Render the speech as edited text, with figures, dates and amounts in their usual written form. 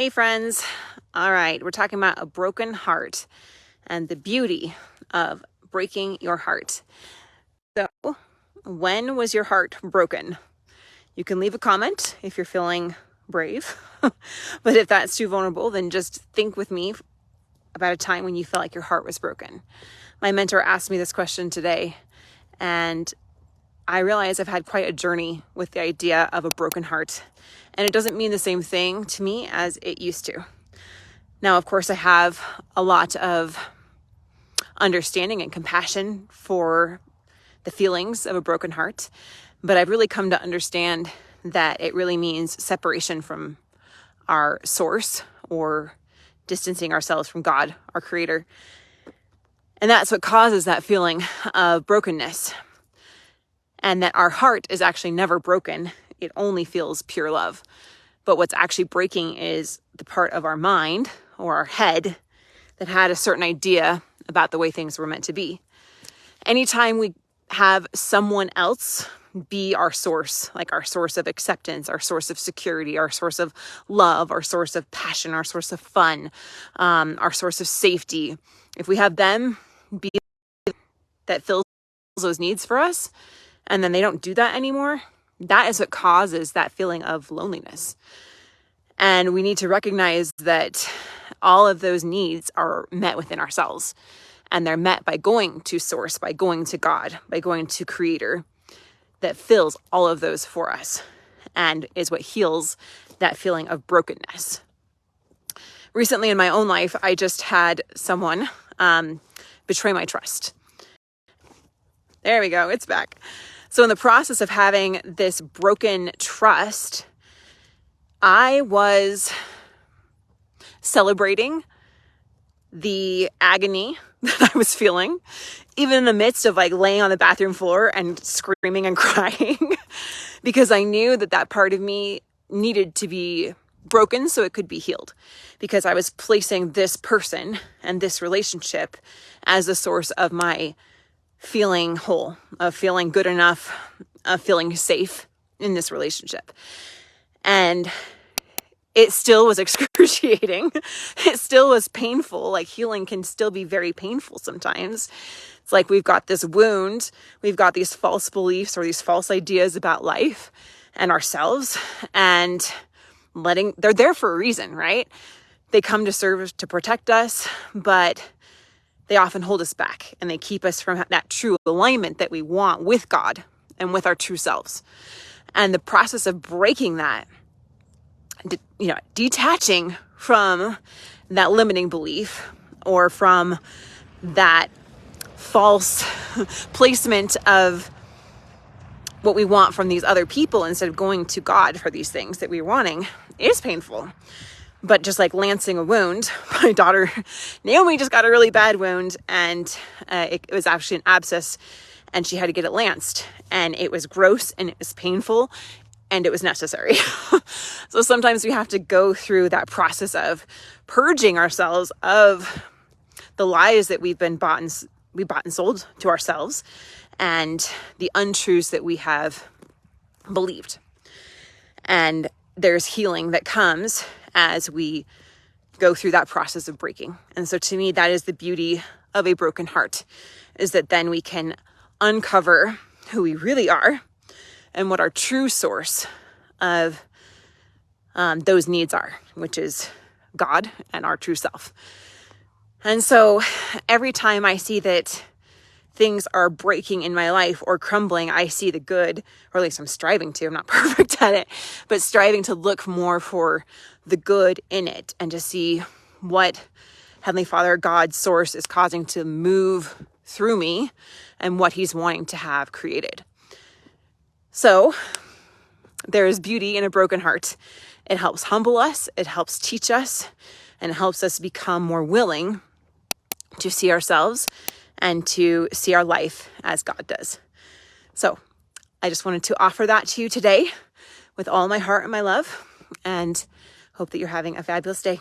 Hey friends. All right, we're talking about a broken heart and the beauty of breaking your heart. So, when was your heart broken? You can leave a comment if you're feeling brave. But if that's too vulnerable, then just think with me about a time when you felt like your heart was broken. My mentor asked me this question today, and I realize I've had quite a journey with the idea of a broken heart, and it doesn't mean the same thing to me as it used to. Now, of course, I have a lot of understanding and compassion for the feelings of a broken heart, but I've really come to understand that it really means separation from our source or distancing ourselves from God, our creator. And that's what causes that feeling of brokenness. And that our heart is actually never broken. It only feels pure love. But what's actually breaking is the part of our mind or our head that had a certain idea about the way things were meant to be. Anytime we have someone else be our source, like our source of acceptance, our source of security, our source of love, our source of passion, our source of fun, our source of safety, if we have them be that fills those needs for us, and then they don't do that anymore, that is what causes that feeling of loneliness. And we need to recognize that all of those needs are met within ourselves. And they're met by going to source, by going to God, by going to creator that fills all of those for us and is what heals that feeling of brokenness. Recently in my own life, I just had someone betray my trust. There we go. It's back. So in the process of having this broken trust, I was celebrating the agony that I was feeling, even in the midst of laying on the bathroom floor and screaming and crying, because I knew that that part of me needed to be broken so it could be healed, because I was placing this person and this relationship as the source of my feeling whole, of feeling good enough, of feeling safe in this relationship. And it still was excruciating. It still was painful. Healing can still be very painful sometimes. It's like we've got this wound, we've got these false beliefs or these false ideas about life and ourselves, and they're there for a reason, right? They come to serve to protect us, but they often hold us back and they keep us from that true alignment that we want with God and with our true selves. And the process of breaking that, detaching from that limiting belief or from that false placement of what we want from these other people instead of going to God for these things that we're wanting is painful. But just like lancing a wound, my daughter Naomi just got a really bad wound, and it was actually an abscess, and she had to get it lanced, and it was gross and it was painful and it was necessary. So sometimes we have to go through that process of purging ourselves of the lies that we bought and sold to ourselves and the untruths that we have believed. And there's healing that comes as we go through that process of breaking. And so to me, that is the beauty of a broken heart, is that then we can uncover who we really are and what our true source of those needs are, which is God and our true self. And so every time I see that things are breaking in my life or crumbling, I see the good, or at least I'm striving to. I'm not perfect at it, but striving to look more for the good in it and to see what Heavenly Father, God's source, is causing to move through me and what He's wanting to have created. So there is beauty in a broken heart. It helps humble us, it helps teach us, and it helps us become more willing to see ourselves and to see our life as God does. So I just wanted to offer that to you today with all my heart and my love, and hope that you're having a fabulous day.